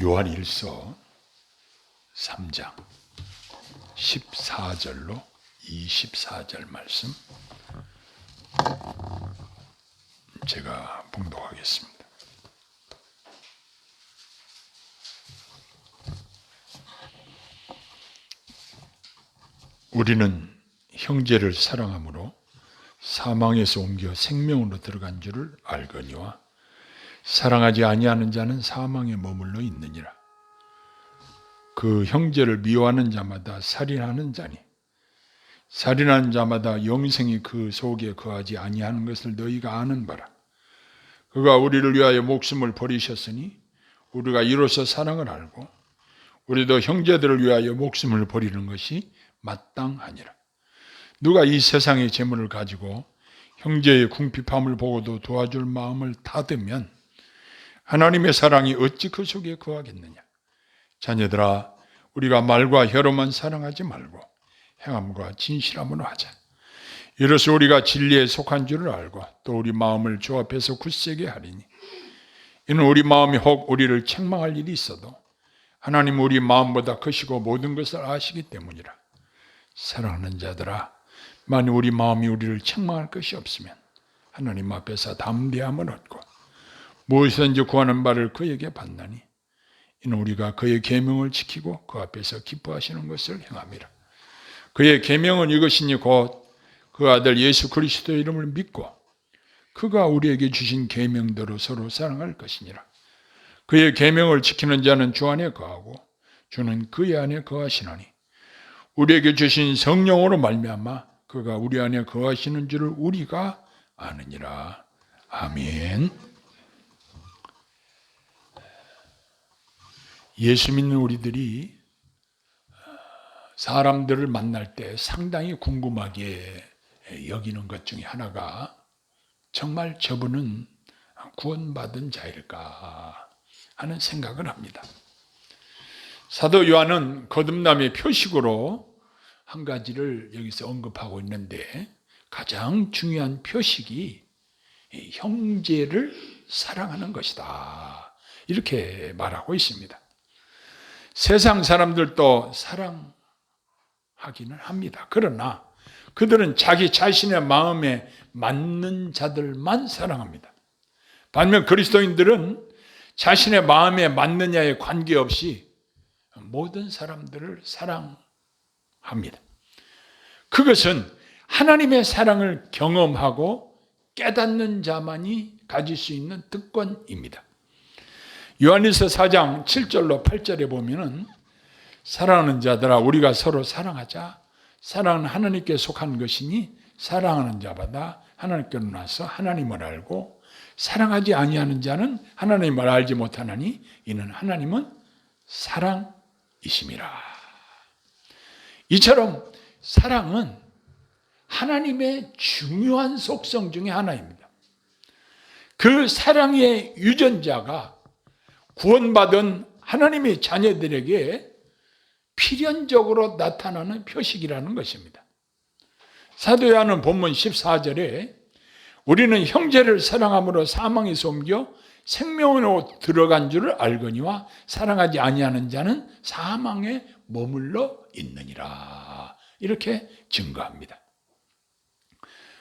요한일서 3장 14절로 24절 말씀 제가 봉독하겠습니다. 우리는 형제를 사랑함으로 사망에서 옮겨 생명으로 들어간 줄을 알거니와 사랑하지 아니하는 자는 사망에 머물러 있느니라. 그 형제를 미워하는 자마다 살인하는 자니 살인하는 자마다 영생이 그 속에 거하지 아니하는 것을 너희가 아는 바라. 그가 우리를 위하여 목숨을 버리셨으니 우리가 이로써 사랑을 알고 우리도 형제들을 위하여 목숨을 버리는 것이 마땅하니라. 누가 이 세상의 재물을 가지고 형제의 궁핍함을 보고도 도와줄 마음을 닫으면 하나님의 사랑이 어찌 그 속에 거하겠느냐. 자녀들아, 우리가 말과 혀로만 사랑하지 말고 행함과 진실함으로 하자. 이로써 우리가 진리에 속한 줄을 알고 또 우리 마음을 주 앞에서 굳세게 하리니 이는 우리 마음이 혹 우리를 책망할 일이 있어도 하나님은 우리 마음보다 크시고 모든 것을 아시기 때문이라. 사랑하는 자들아, 만일 우리 마음이 우리를 책망할 것이 없으면 하나님 앞에서 담대함을 얻고 무엇이든지 구하는 바를 그에게 받나니 이는 우리가 그의 계명을 지키고 그 앞에서 기뻐하시는 것을 행함이라. 그의 계명은 이것이니 곧 그 아들 예수 그리스도의 이름을 믿고 그가 우리에게 주신 계명대로 서로 사랑할 것이니라. 그의 계명을 지키는 자는 주 안에 거하고 주는 그의 안에 거하시나니 우리에게 주신 성령으로 말미암아 그가 우리 안에 거하시는 줄을 우리가 아느니라. 아멘. 예수 믿는 우리들이 사람들을 만날 때 상당히 궁금하게 여기는 것 중에 하나가 정말 저분은 구원받은 자일까 하는 생각을 합니다. 사도 요한은 거듭남의 표식으로 한 가지를 여기서 언급하고 있는데 가장 중요한 표식이 형제를 사랑하는 것이다. 이렇게 말하고 있습니다. 세상 사람들도 사랑하기는 합니다. 그러나 그들은 자기 자신의 마음에 맞는 자들만 사랑합니다. 반면 그리스도인들은 자신의 마음에 맞느냐에 관계없이 모든 사람들을 사랑합니다. 그것은 하나님의 사랑을 경험하고 깨닫는 자만이 가질 수 있는 특권입니다. 요한일서 4장 7절로 8절에 보면은 사랑하는 자들아 우리가 서로 사랑하자. 사랑은 하나님께 속한 것이니 사랑하는 자마다 하나님께로 나서 하나님을 알고 사랑하지 아니하는 자는 하나님을 알지 못하나니 이는 하나님은 사랑이심이라. 이처럼 사랑은 하나님의 중요한 속성 중에 하나입니다. 그 사랑의 유전자가 구원받은 하나님의 자녀들에게 필연적으로 나타나는 표식이라는 것입니다. 사도 요한은 본문 14절에 우리는 형제를 사랑함으로 사망에서 옮겨 생명으로 들어간 줄을 알거니와 사랑하지 아니하는 자는 사망에 머물러 있느니라. 이렇게 증거합니다.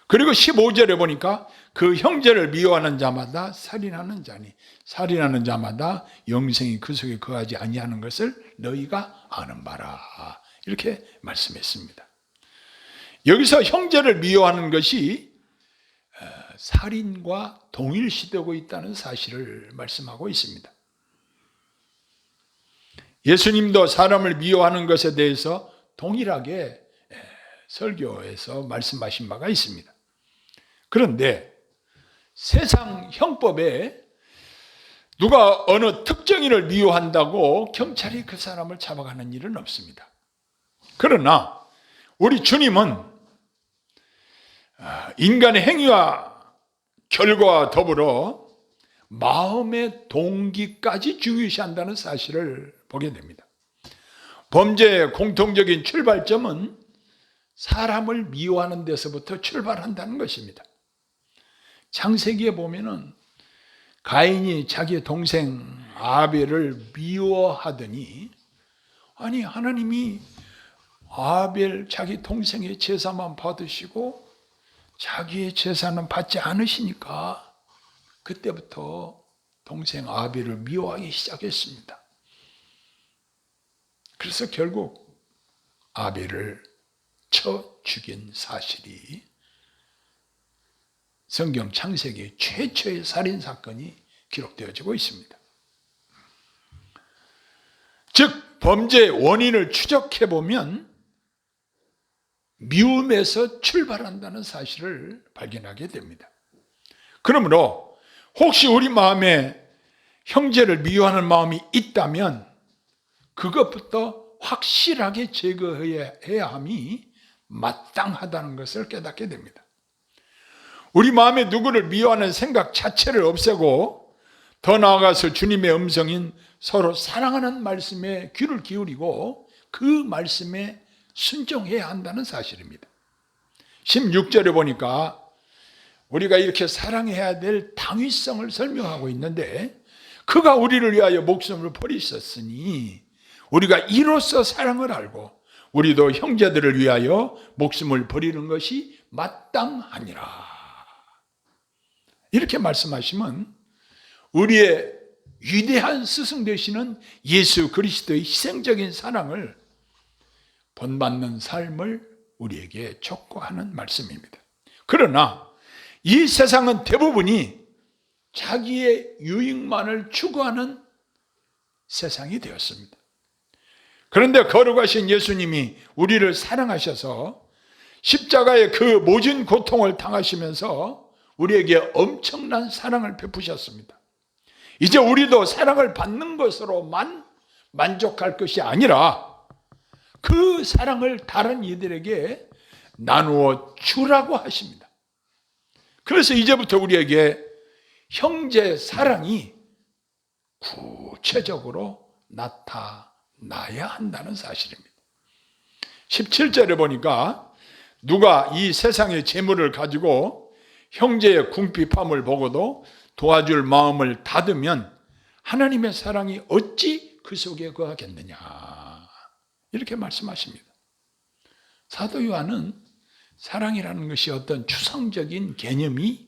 그리고 15절에 보니까 그 형제를 미워하는 자마다 살인하는 자니 살인하는 자마다 영생이 그 속에 거하지 아니하는 것을 너희가 아는 바라. 이렇게 말씀했습니다. 여기서 형제를 미워하는 것이 살인과 동일시되고 있다는 사실을 말씀하고 있습니다. 예수님도 사람을 미워하는 것에 대해서 동일하게 설교에서 말씀하신 바가 있습니다. 그런데 세상 형법에 누가 어느 특정인을 미워한다고 경찰이 그 사람을 잡아가는 일은 없습니다. 그러나 우리 주님은 인간의 행위와 결과와 더불어 마음의 동기까지 중요시한다는 사실을 보게 됩니다. 범죄의 공통적인 출발점은 사람을 미워하는 데서부터 출발한다는 것입니다. 창세기에 보면은 가인이 자기의 동생 아벨을 미워하더니, 아니 하나님이 아벨 자기 동생의 제사만 받으시고 자기의 제사는 받지 않으시니까 그때부터 동생 아벨을 미워하기 시작했습니다. 그래서 결국 아벨을 쳐 죽인 사실이 성경 창세기 최초의 살인사건이 기록되어지고 있습니다. 즉 범죄의 원인을 추적해보면 미움에서 출발한다는 사실을 발견하게 됩니다. 그러므로 혹시 우리 마음에 형제를 미워하는 마음이 있다면 그것부터 확실하게 제거해야 함이 마땅하다는 것을 깨닫게 됩니다. 우리 마음에 누구를 미워하는 생각 자체를 없애고 더 나아가서 주님의 음성인 서로 사랑하는 말씀에 귀를 기울이고 그 말씀에 순종해야 한다는 사실입니다. 16절에 보니까 우리가 이렇게 사랑해야 될 당위성을 설명하고 있는데, 그가 우리를 위하여 목숨을 버리셨으니 우리가 이로써 사랑을 알고 우리도 형제들을 위하여 목숨을 버리는 것이 마땅하니라. 이렇게 말씀하시면 우리의 위대한 스승 되시는 예수 그리스도의 희생적인 사랑을 본받는 삶을 우리에게 촉구하는 말씀입니다. 그러나 이 세상은 대부분이 자기의 유익만을 추구하는 세상이 되었습니다. 그런데 거룩하신 예수님이 우리를 사랑하셔서 십자가의 그 모진 고통을 당하시면서 우리에게 엄청난 사랑을 베푸셨습니다. 이제 우리도 사랑을 받는 것으로만 만족할 것이 아니라 그 사랑을 다른 이들에게 나누어 주라고 하십니다. 그래서 이제부터 우리에게 형제 사랑이 구체적으로 나타나야 한다는 사실입니다. 17절에 보니까 누가 이 세상의 재물을 가지고 형제의 궁핍함을 보고도 도와줄 마음을 닫으면 하나님의 사랑이 어찌 그 속에 거하겠느냐, 이렇게 말씀하십니다. 사도 요한은 사랑이라는 것이 어떤 추상적인 개념이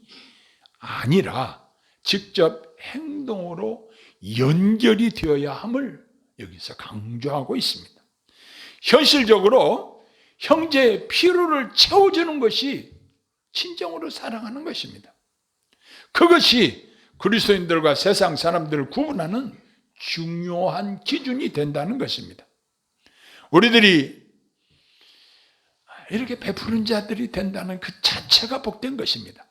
아니라 직접 행동으로 연결이 되어야 함을 여기서 강조하고 있습니다. 현실적으로 형제의 필요를 채워주는 것이 진정으로 사랑하는 것입니다. 그것이 그리스도인들과 세상 사람들을 구분하는 중요한 기준이 된다는 것입니다. 우리들이 이렇게 베푸는 자들이 된다는 그 자체가 복된 것입니다.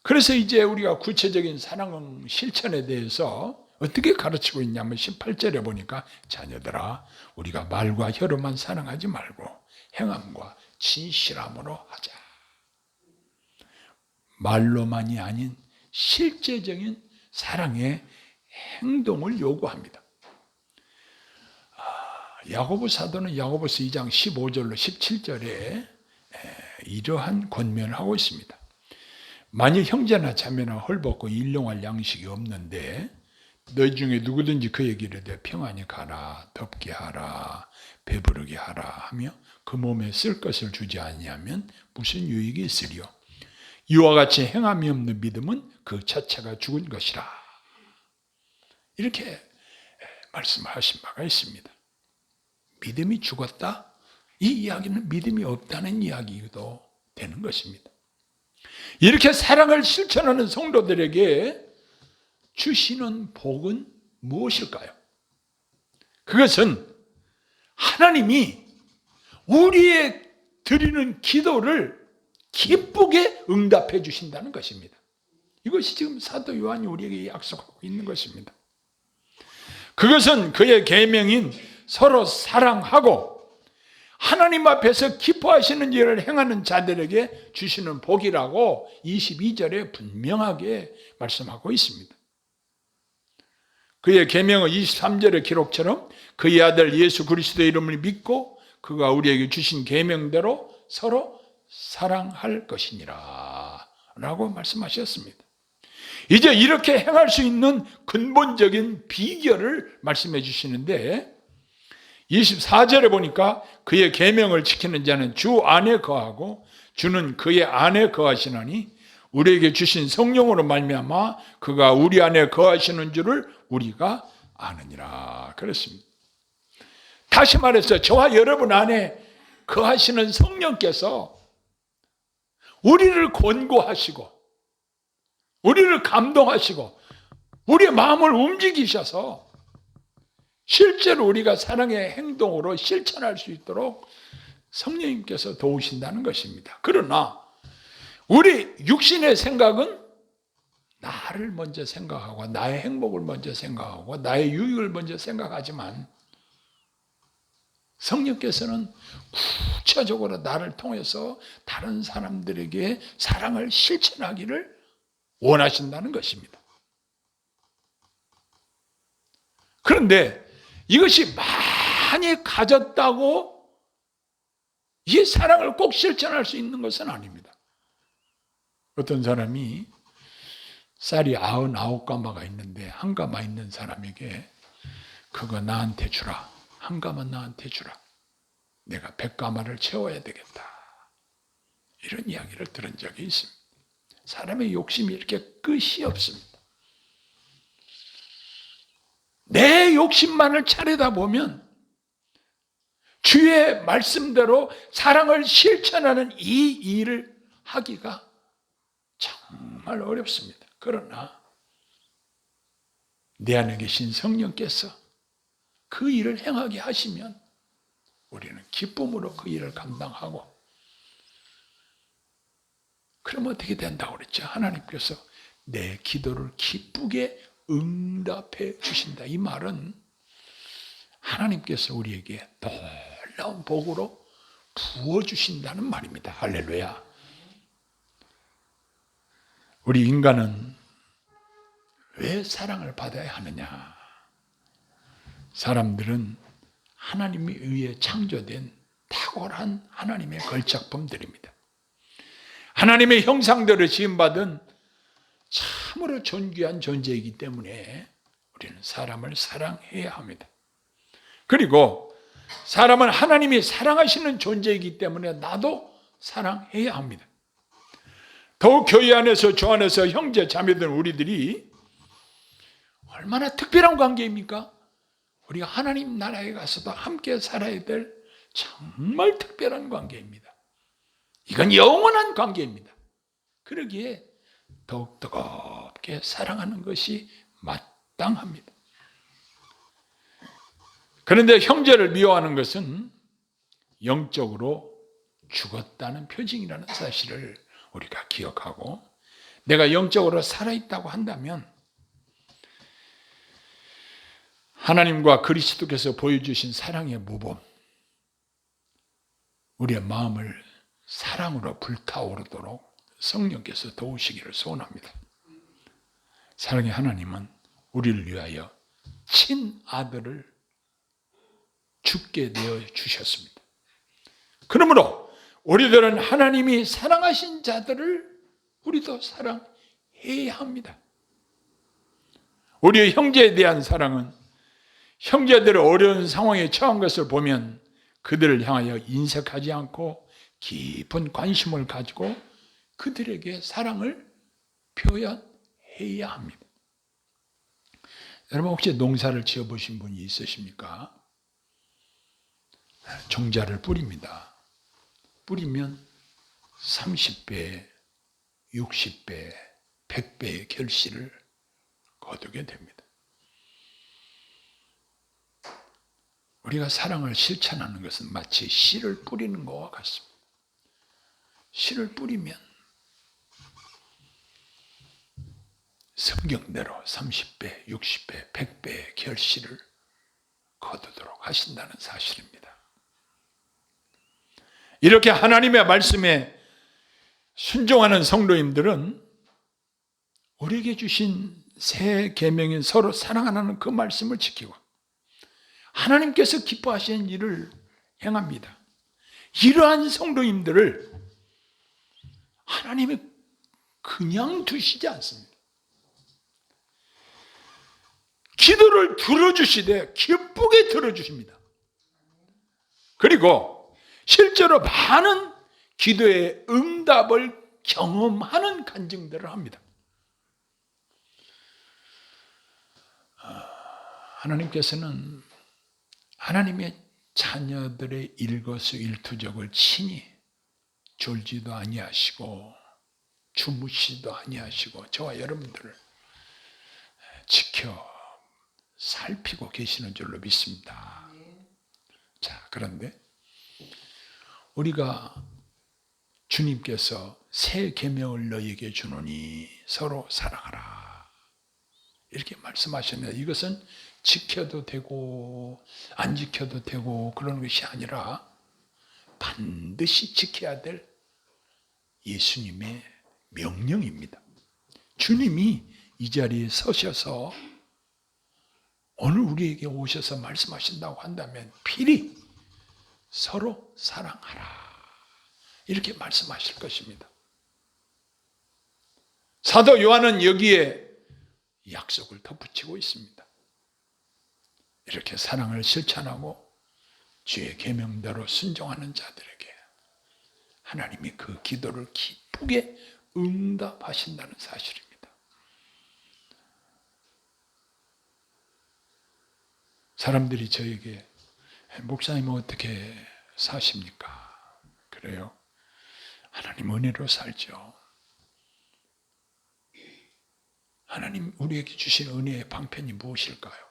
그래서 이제 우리가 구체적인 사랑 실천에 대해서 어떻게 가르치고 있냐면 18절에 보니까 자녀들아 우리가 말과 혀로만 사랑하지 말고 행함과 진실함으로 하자. 말로만이 아닌 실제적인 사랑의 행동을 요구합니다. 야고보 사도는 야고보서 2장 15절로 17절에 이러한 권면을 하고 있습니다. 만일 형제나 자매나 헐벗고 일용할 양식이 없는데 너희 중에 누구든지 그에게 이르되 평안히 가라, 덥게 하라, 배부르게 하라 하며 그 몸에 쓸 것을 주지 아니하면 무슨 유익이 있으리요? 이와 같이 행함이 없는 믿음은 그 자체가 죽은 것이라. 이렇게 말씀하신 바가 있습니다. 믿음이 죽었다? 이 이야기는 믿음이 없다는 이야기도 되는 것입니다. 이렇게 사랑을 실천하는 성도들에게 주시는 복은 무엇일까요? 그것은 하나님이 우리의 드리는 기도를 기쁘게 응답해 주신다는 것입니다. 이것이 지금 사도 요한이 우리에게 약속하고 있는 것입니다. 그것은 그의 계명인 서로 사랑하고 하나님 앞에서 기뻐하시는 일을 행하는 자들에게 주시는 복이라고 22절에 분명하게 말씀하고 있습니다. 그의 계명은 23절의 기록처럼 그의 아들 예수 그리스도의 이름을 믿고 그가 우리에게 주신 계명대로 서로 사랑할 것이니라 라고 말씀하셨습니다. 이제 이렇게 행할 수 있는 근본적인 비결을 말씀해 주시는데 24절에 보니까 그의 계명을 지키는 자는 주 안에 거하고 주는 그의 안에 거하시나니 우리에게 주신 성령으로 말미암아 그가 우리 안에 거하시는 줄을 우리가 아느니라 그랬습니다. 다시 말해서 저와 여러분 안에 거하시는 성령께서 우리를 권고하시고 우리를 감동하시고 우리의 마음을 움직이셔서 실제로 우리가 사랑의 행동으로 실천할 수 있도록 성령님께서 도우신다는 것입니다. 그러나 우리 육신의 생각은 나를 먼저 생각하고 나의 행복을 먼저 생각하고 나의 유익을 먼저 생각하지만 성령께서는 구체적으로 나를 통해서 다른 사람들에게 사랑을 실천하기를 원하신다는 것입니다. 그런데 이것이 많이 가졌다고 이 사랑을 꼭 실천할 수 있는 것은 아닙니다. 어떤 사람이 쌀이 99가마가 있는데 한 가마 있는 사람에게 그거 나한테 주라. 한 가마 나한테 주라. 내가 100가마를 채워야 되겠다. 이런 이야기를 들은 적이 있습니다. 사람의 욕심이 이렇게 끝이 없습니다. 내 욕심만을 차리다 보면 주의 말씀대로 사랑을 실천하는 이 일을 하기가 정말 어렵습니다. 그러나 내 안에 계신 성령께서 그 일을 행하게 하시면 우리는 기쁨으로 그 일을 감당하고 그럼 어떻게 된다고 그랬죠? 하나님께서 내 기도를 기쁘게 응답해 주신다. 이 말은 하나님께서 우리에게 놀라운 복으로 부어주신다는 말입니다. 할렐루야. 우리 인간은 왜 사랑을 받아야 하느냐? 사람들은 하나님에 의해 창조된 탁월한 하나님의 걸작품들입니다. 하나님의 형상대로 지음받은 참으로 존귀한 존재이기 때문에 우리는 사람을 사랑해야 합니다. 그리고 사람은 하나님이 사랑하시는 존재이기 때문에 나도 사랑해야 합니다. 더욱 교회 안에서 주 안에서 형제 자매들 우리들이 얼마나 특별한 관계입니까? 우리가 하나님 나라에 가서도 함께 살아야 될 정말 특별한 관계입니다. 이건 영원한 관계입니다. 그러기에 더욱 뜨겁게 사랑하는 것이 마땅합니다. 그런데 형제를 미워하는 것은 영적으로 죽었다는 표징이라는 사실을 우리가 기억하고 내가 영적으로 살아있다고 한다면 하나님과 그리스도께서 보여주신 사랑의 모범, 우리의 마음을 사랑으로 불타오르도록 성령께서 도우시기를 소원합니다. 사랑의 하나님은 우리를 위하여 친아들을 죽게 내어 주셨습니다. 그러므로 우리들은 하나님이 사랑하신 자들을 우리도 사랑해야 합니다. 우리의 형제에 대한 사랑은 형제들의 어려운 상황에 처한 것을 보면 그들을 향하여 인색하지 않고 깊은 관심을 가지고 그들에게 사랑을 표현해야 합니다. 여러분 혹시 농사를 지어보신 분이 있으십니까? 종자를 뿌립니다. 뿌리면 30배, 60배, 100배의 결실을 거두게 됩니다. 우리가 사랑을 실천하는 것은 마치 씨를 뿌리는 것과 같습니다. 씨를 뿌리면 성경대로 30배, 60배, 100배의 결실을 거두도록 하신다는 사실입니다. 이렇게 하나님의 말씀에 순종하는 성도님들은 우리에게 주신 새 계명인 서로 사랑하는 그 말씀을 지키고 하나님께서 기뻐하시는 일을 행합니다. 이러한 성도님들을 하나님이 그냥 두시지 않습니다. 기도를 들어주시되 기쁘게 들어주십니다. 그리고 실제로 많은 기도의 응답을 경험하는 간증들을 합니다. 하나님께서는 하나님의 자녀들의 일거수일투족을 친히 졸지도 아니하시고 주무시도 아니하시고 저와 여러분들을 지켜 살피고 계시는 줄로 믿습니다. 자, 그런데 우리가 주님께서 새 계명을 너희에게 주노니 서로 사랑하라 이렇게 말씀하셨는데, 이것은 지켜도 되고 안 지켜도 되고 그런 것이 아니라 반드시 지켜야 될 예수님의 명령입니다. 주님이 이 자리에 서셔서 오늘 우리에게 오셔서 말씀하신다고 한다면 필히 서로 사랑하라 이렇게 말씀하실 것입니다. 사도 요한은 여기에 약속을 덧붙이고 있습니다. 이렇게 사랑을 실천하고 주의 계명대로 순종하는 자들에게 하나님이 그 기도를 기쁘게 응답하신다는 사실입니다. 사람들이 저에게 목사님은 어떻게 사십니까? 그래요. 하나님 은혜로 살죠. 하나님 우리에게 주신 은혜의 방편이 무엇일까요?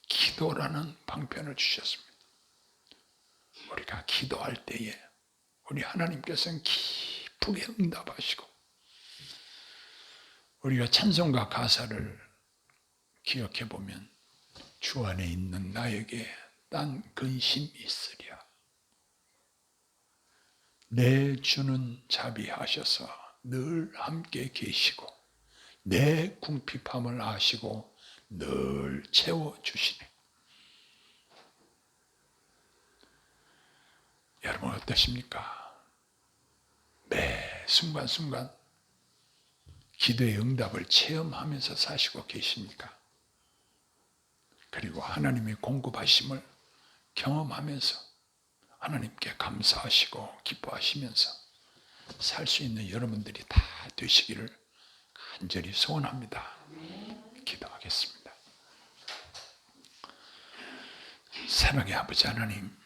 기도라는 방편을 주셨습니다. 우리가 기도할 때에 우리 하나님께서는 기쁘게 응답하시고, 우리가 찬송가 가사를 기억해 보면 주 안에 있는 나에게 딴 근심이 있으랴. 내 주는 자비하셔서 늘 함께 계시고 내 궁핍함을 아시고 늘 채워주시네. 여러분 어떠십니까? 매 순간순간 기도의 응답을 체험하면서 사시고 계십니까? 그리고 하나님의 공급하심을 경험하면서 하나님께 감사하시고 기뻐하시면서 살 수 있는 여러분들이 다 되시기를 간절히 소원합니다. 기도하겠습니다. 사랑의 아버지 하나님,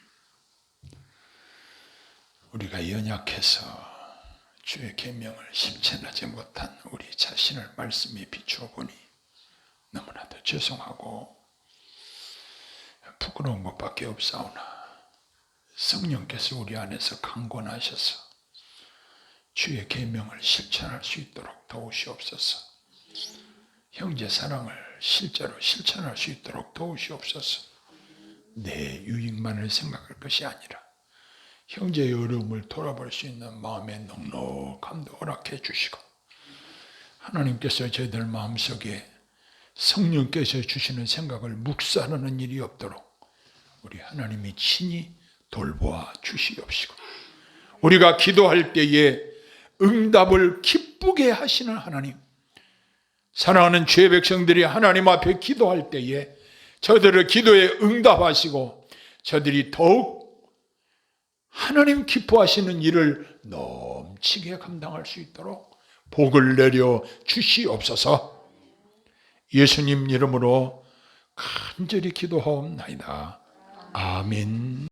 우리가 연약해서 주의 계명을 실천하지 못한 우리 자신을 말씀에 비추어 보니 너무나도 죄송하고 부끄러운 것밖에 없사오나 성령께서 우리 안에서 강권하셔서 주의 계명을 실천할 수 있도록 도우시옵소서. 형제 사랑을 실제로 실천할 수 있도록 도우시옵소서. 내 유익만을 생각할 것이 아니라 형제의 어려움을 돌아볼 수 있는 마음의 넉넉함도 허락해 주시고, 하나님께서 저희들 마음속에 성령께서 주시는 생각을 묵살하는 일이 없도록 우리 하나님이 친히 돌보아 주시옵시고, 우리가 기도할 때에 응답을 기쁘게 하시는 하나님, 사랑하는 주의 백성들이 하나님 앞에 기도할 때에 저들을 기도에 응답하시고 저들이 더욱 하나님 기뻐하시는 일을 넘치게 감당할 수 있도록 복을 내려 주시옵소서. 예수님 이름으로 간절히 기도하옵나이다. 아멘.